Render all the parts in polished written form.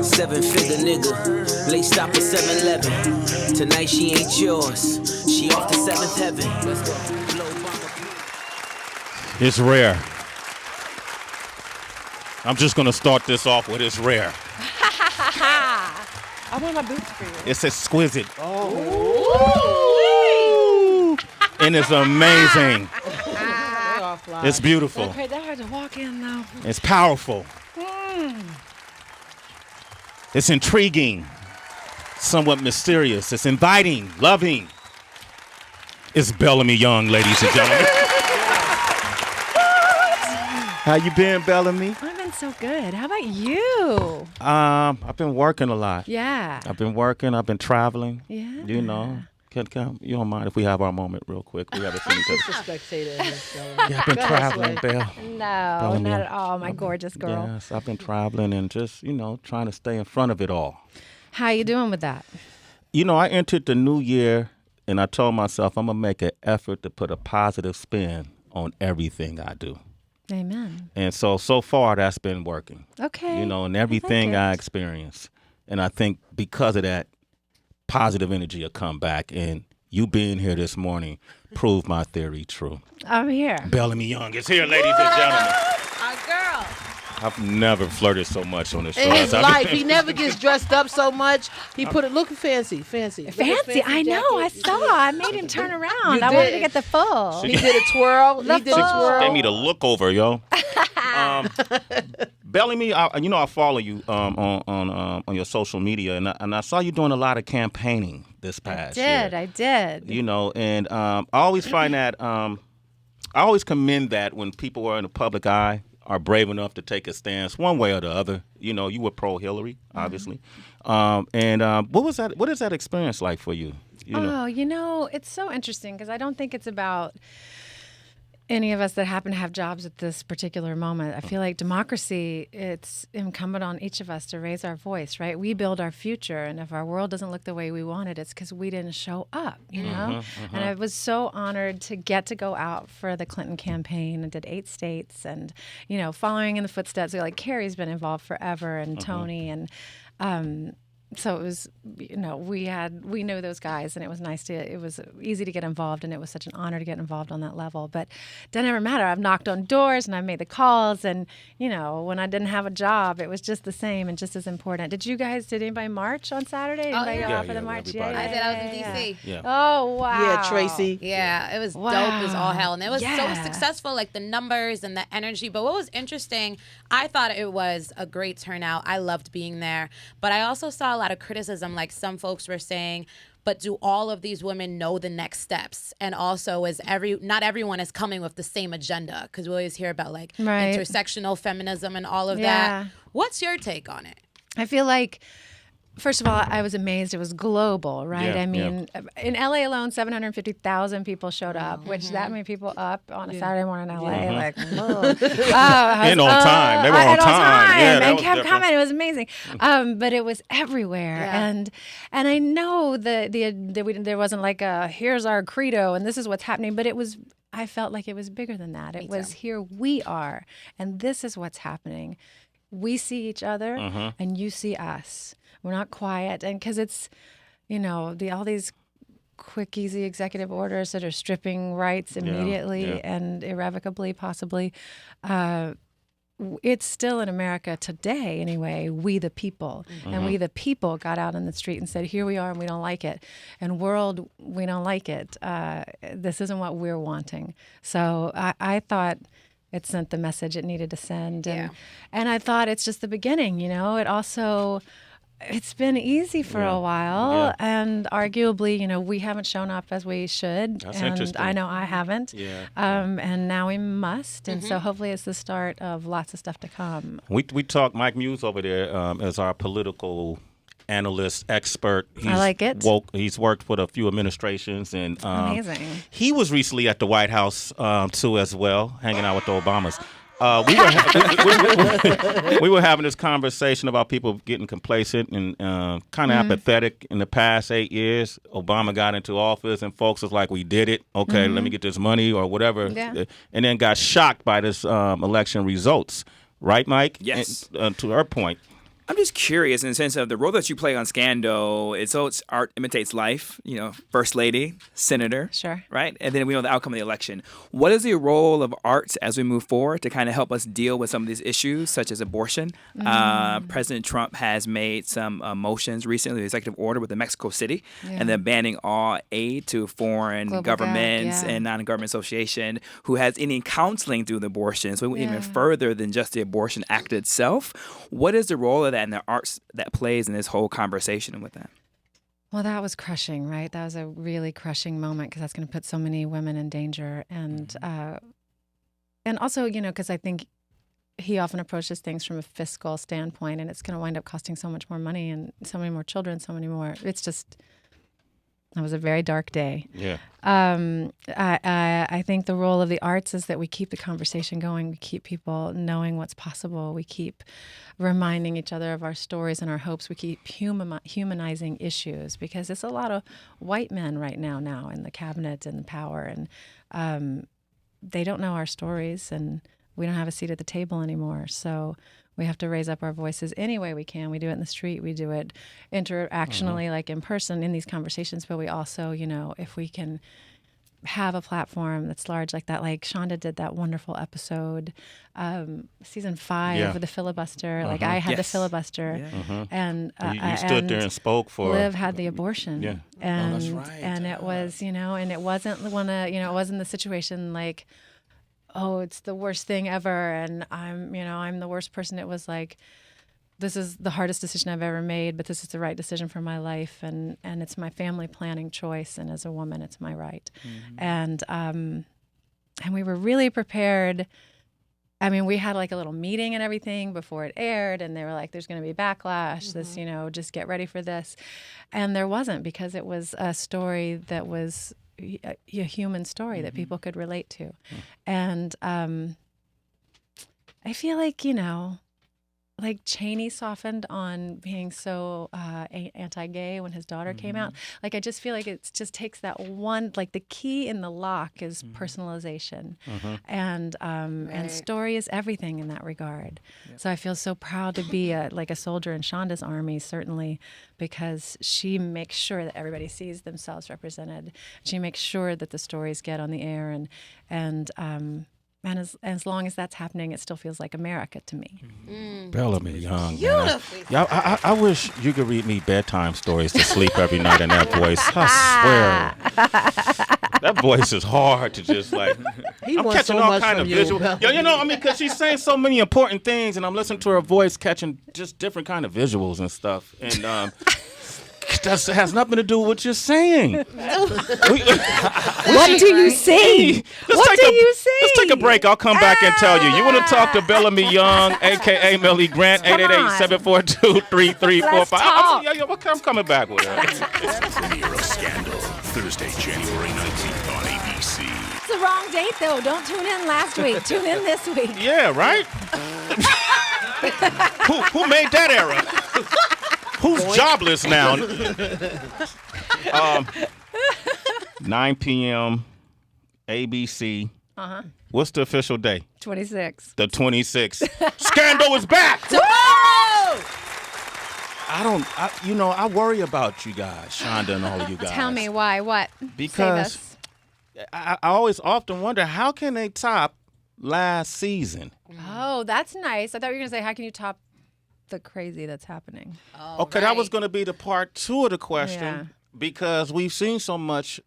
Seven-figure nigga, late stop at 7-Eleven. Tonight she ain't yours, she off to seventh heaven. Let's go. It's rare. I'm just gonna start this off with it's rare. I want my boots for you. It's exquisite. Oh. And it's amazing. It's beautiful. Okay, that hard to walk in though. It's powerful. It's intriguing. Somewhat mysterious. It's inviting, loving. It's Bellamy Young, ladies and gentlemen. How you been, Bellamy? I've been so good. How about you? I've been working a lot. Yeah. I've been working. I've been traveling. Yeah. You know. Can you don't mind if we have our moment real quick? We haven't seen each other. Just a spectator. Yeah, I've been traveling, Bell. No, not at all. My gorgeous girl. Yes, I've been traveling and just, trying to stay in front of it all. How you doing with that? I entered the new year and I told myself I'm going to make an effort to put a positive spin on everything I do. Amen. And so far that's been working. Okay. And everything I experience. And I think because of that, positive energy will come back. And you being here this morning proved my theory true. I'm here. Bellamy Young is here, ladies and gentlemen. Our girl. I've never flirted so much on this show. In his life, he never gets dressed up so much. He put it looking fancy. Fancy, I know. I saw. I made him turn around. I wanted to get the full. He did a twirl. He did a twirl. Gave me the look over, yo. Bellamy, I follow you on your social media, and I saw you doing a lot of campaigning this past year. I did. And I always find that I always commend that when people are in the public eye are brave enough to take a stance one way or the other. You were pro-Hillary, obviously. What was that? What is that experience like for you? It's so interesting because I don't think it's about any of us that happen to have jobs at this particular moment. I feel like democracy, it's incumbent on each of us to raise our voice, right? We build our future, and if our world doesn't look the way we want it, it's because we didn't show up, And I was so honored to get to go out for the Clinton campaign and did 8 states and, following in the footsteps. Like Carrie's been involved forever and Tony and so it was, we knew those guys, and it was it was easy to get involved, and it was such an honor to get involved on that level. But it doesn't ever matter. I've knocked on doors, and I've made the calls, and, when I didn't have a job, it was just the same and just as important. Did anybody march on Saturday? Anybody go out for the march? Yeah, I did. I was in D.C. Yeah. Oh, wow. Yeah, Tracy. Yeah, it was dope as all hell. And it was so successful, like the numbers and the energy. But what was interesting, I thought it was a great turnout. I loved being there. But I also saw a lot of criticism, like some folks were saying, but do all of these women know the next steps? And also, not everyone is coming with the same agenda, because we always hear about intersectional feminism and all of that. What's your take on it? I feel like, first of all, I was amazed. It was global, right? Yeah, in LA alone, 750,000 people showed up, which that many people up on a Saturday morning in LA. Like, and on time. They were on time. Yeah, and kept coming. It was amazing. But it was everywhere. Yeah. And I know that there wasn't like here's our credo and this is what's happening, but I felt like it was bigger than that. It was here we are, and this is what's happening. We see each other, and you see us. We're not quiet, and because it's, all these quick, easy executive orders that are stripping rights immediately and irrevocably, possibly. It's still in America today, anyway, we the people. And we the people got out in the street and said, here we are, and we don't like it. And world, we don't like it. This isn't what we're wanting. So I thought it sent the message it needed to send. And I thought it's just the beginning, It also... It's been easy for a while, and arguably, we haven't shown up as we should. That's and interesting. I know I haven't. And now we must. And so hopefully it's the start of lots of stuff to come. We talked, Mike Muse over there as our political analyst, expert. I like it. He's worked with a few administrations. And amazing. He was recently at the White House, too, as well, hanging out with the Obamas. We were having this conversation about people getting complacent and kind of apathetic in the past 8 years. Obama got into office and folks was like, we did it. Okay, let me get this money or whatever. Yeah. And then got shocked by this election results. Right, Mike? Yes. And, to her point. I'm just curious in the sense of the role that you play on Scandal. It's art imitates life. First lady, senator, Sure. right? And then we know the outcome of the election. What is the role of arts as we move forward to kind of help us deal with some of these issues, such as abortion? President Trump has made some motions recently, the executive order with the Mexico City, and then banning all aid to foreign Global governments gag, yeah. and non-government association who has any counseling through the abortion. So we went even further than just the abortion act itself. What is the role of that and the arts that plays in this whole conversation with that? Well, that was crushing, right? That was a really crushing moment because that's going to put so many women in danger. And also, because I think he often approaches things from a fiscal standpoint, and it's going to wind up costing so much more money and so many more children, so many more. That was a very dark day. Yeah. I think the role of the arts is that we keep the conversation going. We keep people knowing what's possible. We keep reminding each other of our stories and our hopes. We keep humanizing issues because it's a lot of white men right now in the cabinet and the power, and they don't know our stories, and we don't have a seat at the table anymore. So we have to raise up our voices any way we can. We do it in the street. We do it interactionally, like in person in these conversations. But we also, if we can have a platform that's large like that, like Shonda did that wonderful episode, season 5 of the filibuster. Like I had the filibuster, and You stood there and spoke for. Liv had the abortion, and that's right. and it was, and it wasn't one of, it wasn't the situation like, oh, it's the worst thing ever, and I'm the worst person. It was like, this is the hardest decision I've ever made, but this is the right decision for my life, and it's my family planning choice, and as a woman, it's my right. And we were really prepared. I mean, we had like a little meeting and everything before it aired, and they were like, there's going to be backlash, this, just get ready for this. And there wasn't, because it was a story that was a human story that people could relate to. And I feel like, like Cheney softened on being so anti-gay when his daughter came out. Like, I just feel like it just takes that one, like the key in the lock is personalization. And story is everything in that regard. So I feel so proud to be like a soldier in Shonda's army, certainly, because she makes sure that everybody sees themselves represented. She makes sure that the stories get on the air, and as long as that's happening, it still feels like America to me. Bellamy Young. I wish you could read me bedtime stories to sleep every night in that voice. I swear. That voice is hard to just like. I'm catching all kind of visuals. Because she's saying so many important things, and I'm listening to her voice, catching just different kind of visuals and stuff. And that has nothing to do with what you're saying. What do you see? What do you see? Let's take a break. I'll come back and tell you. You want to talk to Bellamy Young, a.k.a. Melly Grant, 888-742-3345. I'm coming back with her. Premiere of Scandal, Thursday, January 19th on ABC. It's the wrong date, though. Don't tune in last week. Tune in this week. Yeah, right? Who made that error? Who's jobless now? 9 p.m. ABC. What's the official day? 26. The 26th. Scandal is back. Tomorrow. I worry about you guys, Shonda and all of you guys. Tell me why. What? Because Save us. I always often wonder, how can they top last season? Oh, that's nice. I thought you were going to say, how can you top the crazy that's happening? Okay, that was going to be the part 2 of the question, because we've seen so much,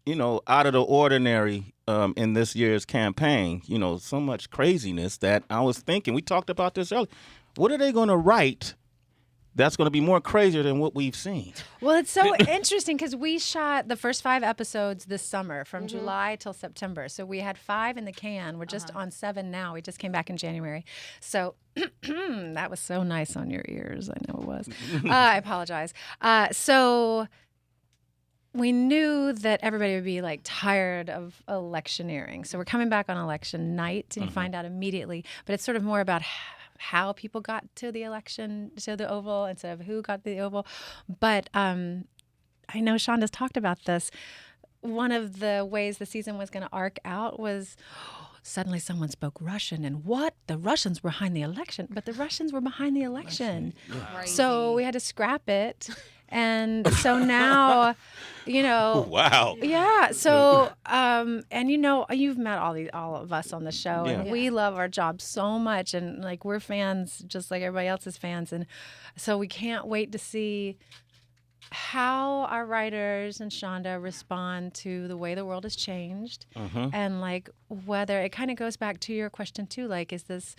out of the ordinary in this year's campaign, so much craziness that I was thinking, we talked about this earlier, what are they going to write that's going to be more crazier than what we've seen? Well, it's so interesting because we shot the first 5 episodes this summer from July till September. So we had 5 in the can. We're just on 7 now. We just came back in January. So that was so nice on your ears. I know it was. I apologize. So we knew that everybody would be like tired of electioneering. So we're coming back on election night, and you find out immediately. But it's sort of more about how people got to the election, to the Oval, instead of who got to the Oval. But I know Shonda's talked about this. One of the ways the season was going to arc out was suddenly someone spoke Russian, and what? The Russians were behind the election, but the Russians were behind the election. So we had to scrap it. And so now, Wow. yeah. So, and you've met all of us on the show, and Yeah. we love our job so much, and like we're fans, just like everybody else is fans, and so we can't wait to see how our writers and Shonda respond to the way the world has changed, and like whether it kind of goes back to your question too, like is this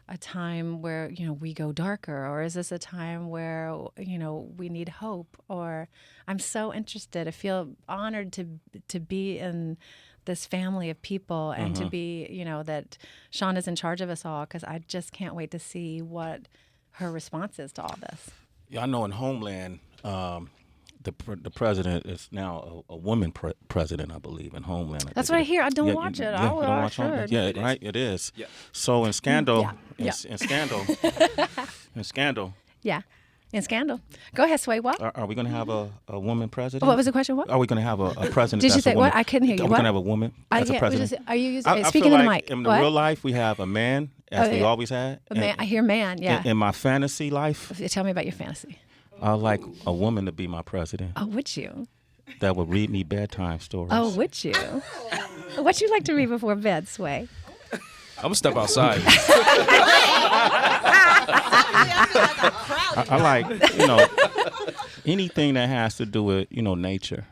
a time where we go darker, or is this a time where we need hope? Or I'm so interested. I feel honored to be in this family of people and to be that Shonda's in charge of us all, because I just can't wait to see what her response is to all this. Yeah, I know in Homeland, the president is now a woman president, I believe, in Homeland. That's what I hear. I don't watch it. Yeah, I you don't watch Homeland? Yeah, right. It is. Yeah. So in Scandal, in Scandal, Yeah, in Scandal. Go ahead, Sway. What? are we going to have a woman president? What was the question? What? Are we going to have a president? Did you that's say a woman? what? I couldn't hear you. Are we What? going to have a woman as a president? Are you using, I speaking feel in the like mic? in the What? real life, we have a man, as we always had. A man. I hear man. Yeah. In my fantasy life, Tell me about your fantasy. I like a woman to be my president Oh, would you? that would read me bedtime stories. Oh, would you? What you like to read before bed, Sway? I'm gonna step outside. I like, anything that has to do with, nature.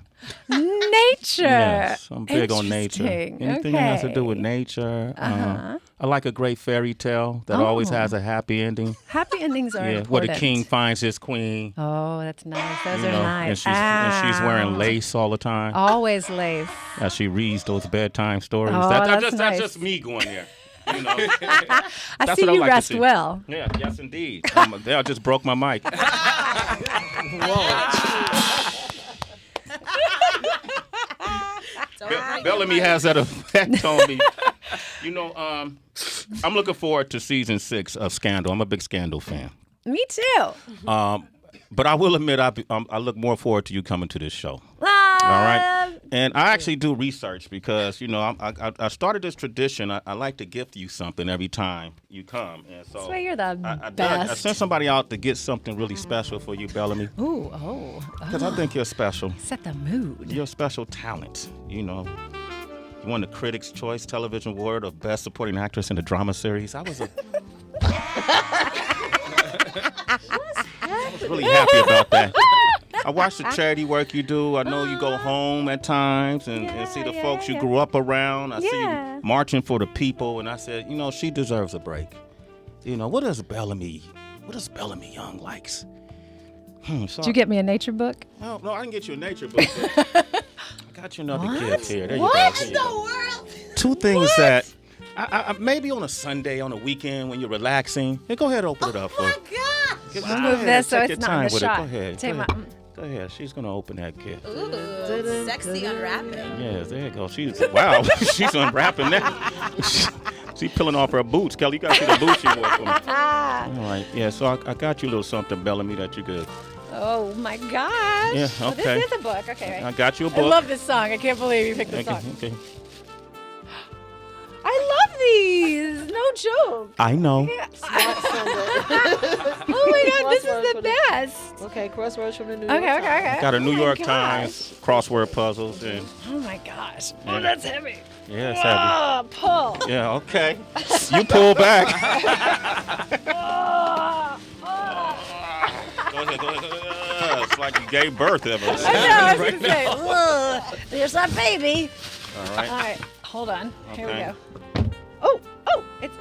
Nature. Yes, I'm big on nature. Interesting. Anything that has to do with Okay. nature. I like a great fairy tale that always has a happy ending. Happy endings are Yeah, important. where the king finds his queen. Oh, that's nice. Those you are know, nice. and she's wearing lace all the time Always lace. as she reads those bedtime stories. Oh, that's that's nice. just me going there. I That's see what I you like to rest see. well. Yeah, yes, indeed. I just broke my mic. Bellamy has that effect on me. I'm looking forward to season 6 of Scandal. I'm a big Scandal fan. Me too. But I will admit, I look more forward to you coming to this show. All right. And I actually do research because, I started this tradition. I like to gift you something every time you come. And so Sway, you're the I best. sent somebody out to get something really special for you, Bellamy. Ooh, oh. Because I think you're special. Set the mood. You're a special talent, You won the Critics' Choice Television Award of Best Supporting Actress in a Drama Series. I was really happy about that. I watch the charity work you do. I know you go home at times and see the folks you grew up around. I see you marching for the people. And I said, she deserves a break. What does Bellamy Young likes? Did you get me a nature book? No, I didn't get you a nature book. I got you another gift here. There you go. What in the world? 2 things that I maybe on a Sunday, on a weekend when you're relaxing. Hey, go ahead, open it up. Oh my Give- We'll go move ahead, this so take it's your not in time the with shot. It. Go ahead. Take Go my- ahead. Go ahead. She's gonna open that gift. Ooh, sexy unwrapping. Yes, there you go. Wow, she's unwrapping that. She's peeling off her boots. Kelly, you gotta see the boots she wore for me. All right, yeah. So I got you a little something, Bellamy, that you good. Oh my gosh. Yeah, Well, okay. this is a book. Okay. I got you a I book. love this song. I can't believe you picked this Okay, song. okay. I love these. No joke. I know. Oh my God, this is the best. Okay, crosswords from the New Okay, York okay, Times. okay. Got a New Oh my York gosh. Times crossword puzzles and Oh my gosh. Yeah. Oh, that's heavy. yeah, it's heavy. Oh, pull. Yeah, okay. You pull back. Oh, Go ahead. It's like you gave birth ever. I know, I was going to say, ugh, there's that baby. All right. All right, hold on. Here we Okay. go. It's,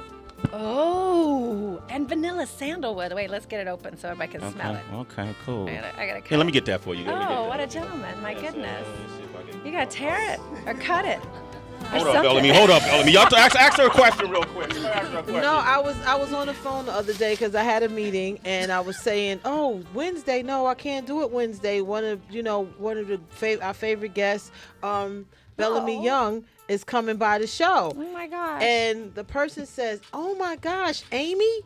and vanilla sandalwood. Wait, let's get it open so everybody can smell it. Okay, cool. I gotta cut Here, let me it. get that for you. Let me get Oh, that. what a gentleman. My goodness. Let me see if I can- You gotta tear it or cut it. Hold up, Bellamy. Hold up, Bellamy. Y'all ask her a question real quick. Ask her a question. No, I was on the phone the other day because I had a meeting and I was saying, "Oh, Wednesday? No, I can't do it Wednesday." One of our favorite guests, Bellamy Young, is coming by the show. Oh my gosh. And the person says, "Oh my gosh, Amy,"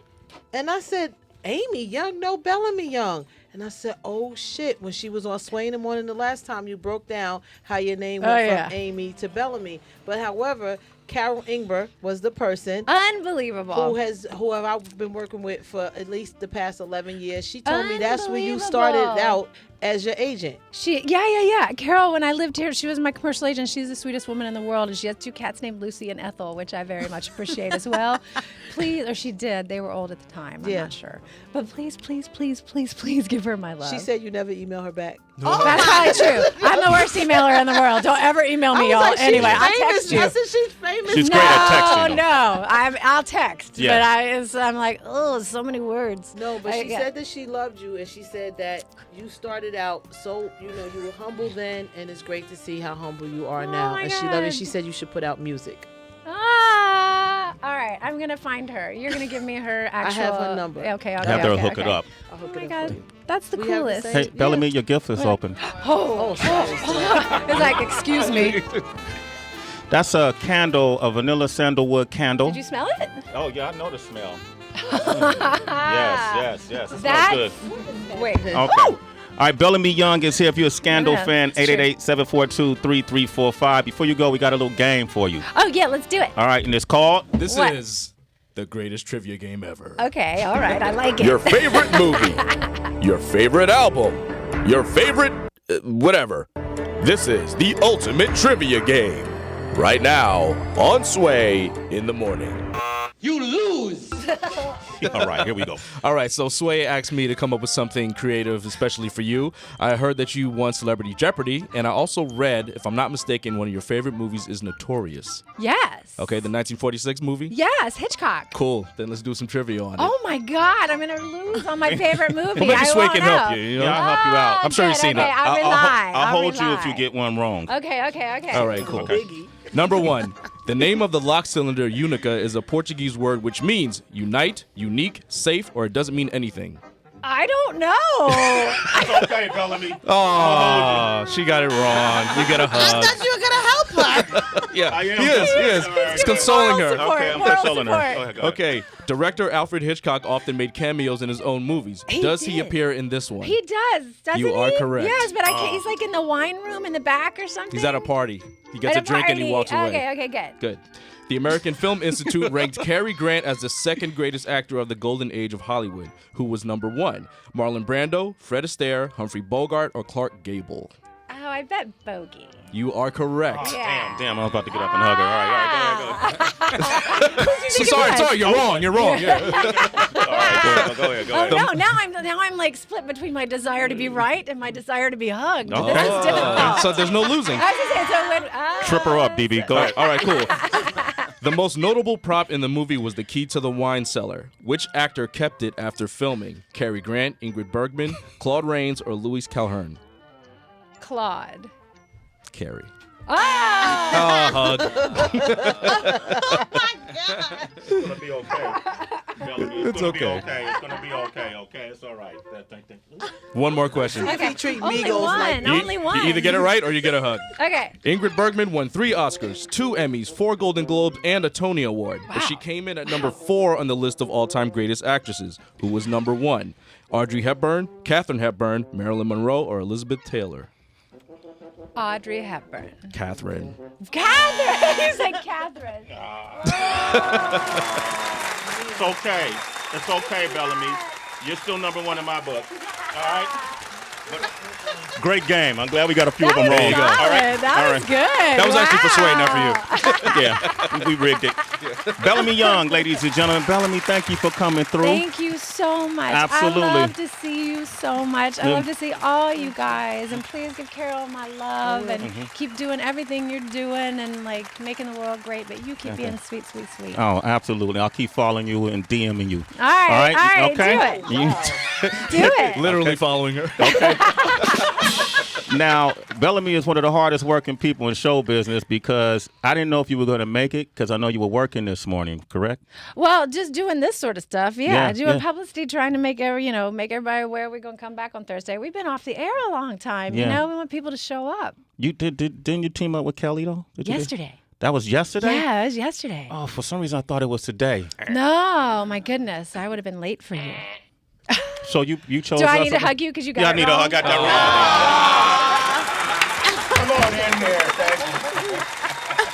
and I said, "Amy Young, no Bellamy Young." And I said, "Oh shit!" When she was on Sway in the Morning the last time, you broke down how your name went yeah. from Amy to Bellamy. But however, Carol Ingber was the person Unbelievable. who have I been working with for at least the past 11 years. She told me that's when you started out as your agent. Yeah. Carol, when I lived here, she was my commercial agent. She's the sweetest woman in the world, and she has 2 cats named Lucy and Ethel, which I very much appreciate as well. Please, or she did. They were old at the time. I'm not sure, but please give her my love. She said you never email her back. Oh, that's probably true. I'm the worst emailer in the world. Don't ever email me, y'all. Like, anyway, I'll famous. text you. I said she's famous. She's great at texting. No, I'll text. Yeah. But I'm like, oh, so many words. No, but she said that she loved you, and she said that you started out so, you were humble then, and it's great to see how humble you are now. my And she God. loved it. She said you should put out music. All right, I'm gonna find her. You're gonna give me her actual. I have her number. Okay. Have her hook it up. I'll hook Oh my it up for God, you. that's the We have the coolest. same- Hey, Bellamy, your gift is open. It's like, excuse me. That's a candle, a vanilla sandalwood candle. Did you smell it? Oh, yeah, I know the smell. Yes. It smells good. Wait. Okay. All right, Bellamy Young is here. If you're a Scandal Yeah, fan, it's true. 888-742-3345. Before you go, we got a little game for you. Oh yeah, let's do it. All right, and it's called... This What? is the greatest trivia game ever. Okay, all right, I like it. Your favorite movie, your favorite album, your favorite whatever. This is the ultimate trivia game. Right now on Sway in the Morning. All right, here we go. All right, so Sway asked me to come up with something creative, especially for you. I heard that you won Celebrity Jeopardy, and I also read, if I'm not mistaken, one of your favorite movies is Notorious. Yes. Okay, the 1946 movie? Yes, Hitchcock. Cool. Then let's do some trivia on it. Oh my God, I'm gonna lose on my favorite movie. Well, maybe I Sway won't can know. help you. You know? Yeah, I'll help you out. I'm sure you've Good, seen okay, it. I'll rely. I'll hold you rely. if you get one wrong. Okay. All right, cool. Biggie. Number 1. The name of the lock cylinder Unica is a Portuguese word which means unite, unique, safe, or it doesn't mean anything. I don't know. It's okay, Bellamy. Oh, she got it wrong. You get a hug. You were gonna help her. Yeah, I am. he is. He's consoling her. Moral Okay, I'm Moral consoling her. support. Go ahead, go ahead. Okay, director Alfred Hitchcock often made cameos in his own movies. Does he did. appear in this one? He does, doesn't he? You are correct. Yes, but I can't. He's like in the wine room in the back or something. He's at a party. He gets At a drink and he party. walks away. Okay, good. Good. The American Film Institute ranked Cary Grant as the second greatest actor of the golden age of Hollywood. Who was number 1? Marlon Brando, Fred Astaire, Humphrey Bogart, or Clark Gable? Oh, I bet Bogey. You are correct. Yeah. Damn, I was about to get up and hug her. All right, go ahead. Sorry, you're wrong. You're wrong. Yeah. All right, go ahead. Oh no! Now I'm like split between my desire to be right and my desire to be hugged. Okay. This is difficult. So there's no losing. I was gonna say, so when, Trip her up, DB. Go ahead. All right, cool. The most notable prop in the movie was the key to the wine cellar. Which actor kept it after filming? Cary Grant, Ingrid Bergman, Claude Rains, or Louis Calhern? Claude. Cary. Ah! Hug. It's gonna be okay. It's okay. It's gonna be okay. Okay, it's all right. One more question. Okay. You treat Only Migos one. like Only one. You either get it right or you get a hug. Okay. Ingrid Bergman won 3 Oscars, 2 Emmys, 4 Golden Globes, and a Tony Award. But she came in at number 4 on the list of all-time greatest actresses. Who was number 1? Audrey Hepburn, Katharine Hepburn, Marilyn Monroe, or Elizabeth Taylor? Audrey Hepburn. Catherine. Catherine. You said Catherine. It's okay. It's okay, Bellamy. You're still number 1 in my book. All right? Great game. I'm glad we got a few of them was wrong. solid. All right. That All was right. good. That was actually for Sway, not for you. Yeah, we rigged it. Bellamy Young, ladies and gentlemen. Bellamy, thank you for coming through. Thank you so much. Absolutely. I love to see you so much. I love to see all you guys. And please give Carol my love and keep doing everything you're doing and like making the world great. But you keep being sweet, sweet, sweet. Oh, absolutely. I'll keep following you and DMing you. All right. Okay. Do it. Do it. Literally following her. Now, Bellamy is one of the hardest working people in show business because I didn't know if you were going to make it because I know you were working this morning, correct? Well, just doing this sort of stuff, Yeah, doing publicity, trying to make everybody aware we're going to come back on Thursday. We've been off the air a long time, Yeah. We want people to show up. You didn't you team up with Kelly though? Did you do- Yesterday. That was yesterday? Yeah, it was yesterday. Oh, for some reason I thought it was today. No, my goodness, I would have been late for you. So you chose Do I us need to over- hug you because you got Yeah, I it need a wrong? hug. I got that wrong. Come on in here. Thank you.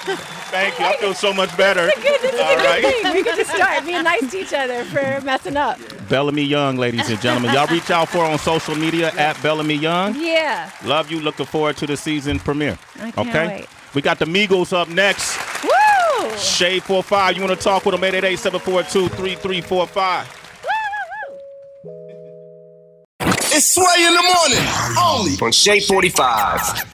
Thank you. I feel so much better. This is a All good right. thing. We can just start being nice to each other for messing up. Bellamy Young, ladies and gentlemen. Y'all reach out for her on social media at Bellamy Young. Yeah. Love you. Looking forward to the season premiere. I can't wait. We got the Migos up next. Woo! Shade 45. You want to talk with them? 888-742-3345. It's Sway in the morning, only on Shade 45.